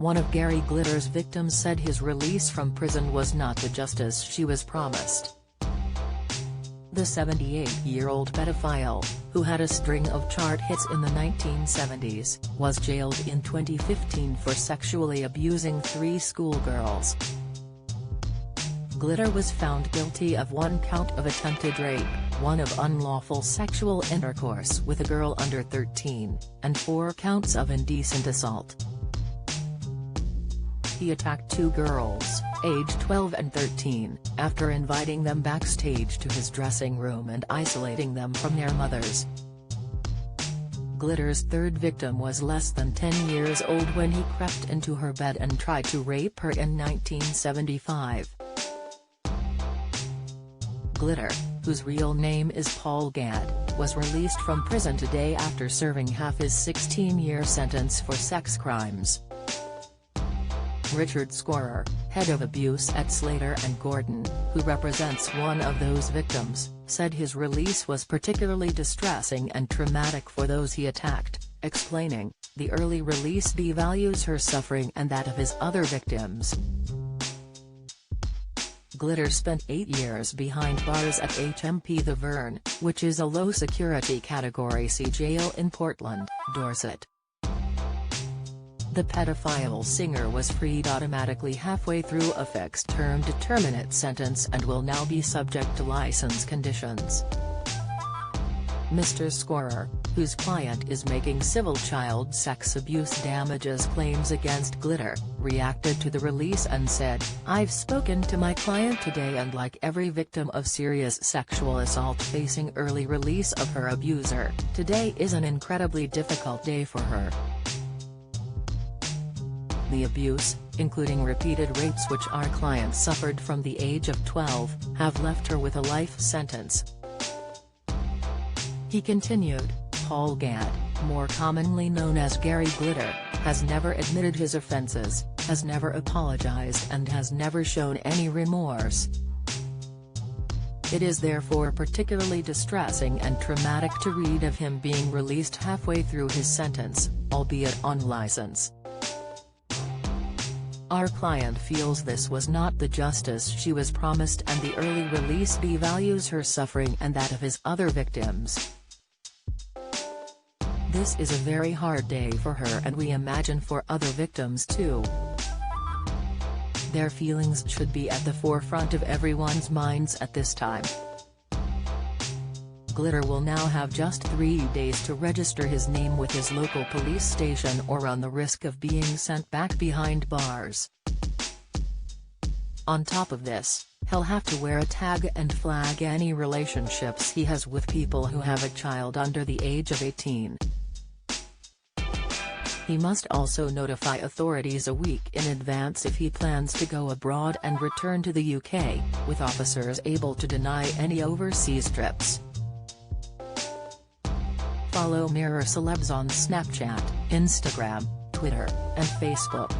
one of Gary Glitter's victims said his release from prison was not the justice she was promised. The 78-year-old pedophile, who had a string of chart hits in the 1970s, was jailed in 2015 for sexually abusing 3 schoolgirls. Glitter was found guilty of 1 count of attempted rape, 1 of unlawful sexual intercourse with a girl under 13, and 4 counts of indecent assault. He attacked 2 girls, aged 12 and 13, after inviting them backstage to his dressing room and isolating them from their mothers. Glitter's 3rd victim was less than 10 years old when he crept into her bed and tried to rape her in 1975. Glitter, whose real name is Paul Gadd, was released from prison today after serving half his 16-year sentence for sex crimes. Richard Scorer, head of abuse at Slater & Gordon, who represents one of those victims, said his release was particularly distressing and traumatic for those he attacked, explaining, "The early release devalues her suffering and that of his other victims." Glitter spent 8 years behind bars at HMP The Vern, which is a low-security Category C jail in Portland, Dorset. The pedophile singer was freed automatically halfway through a fixed-term determinate sentence and will now be subject to license conditions. Mr. Scorer, whose client is making civil child sex abuse damages claims against Glitter, reacted to the release and said, "I've spoken to my client today and like every victim of serious sexual assault facing early release of her abuser, today is an incredibly difficult day for her. The abuse, including repeated rapes which our client suffered from the age of 12, have left her with a life sentence." He continued, "Paul Gadd, more commonly known as Gary Glitter, has never admitted his offenses, has never apologized and has never shown any remorse. It is therefore particularly distressing and traumatic to read of him being released halfway through his sentence, albeit on license. Our client feels this was not the justice she was promised and the early release devalues her suffering and that of his other victims. This is a very hard day for her and we imagine for other victims too. Their feelings should be at the forefront of everyone's minds at this time." Glitter will now have just 3 days to register his name with his local police station or run the risk of being sent back behind bars. On top of this, he'll have to wear a tag and flag any relationships he has with people who have a child under the age of 18. He must also notify authorities a week in advance if he plans to go abroad and return to the UK, with officers able to deny any overseas trips. Follow Mirror Celebs on Snapchat, Instagram, Twitter, and Facebook.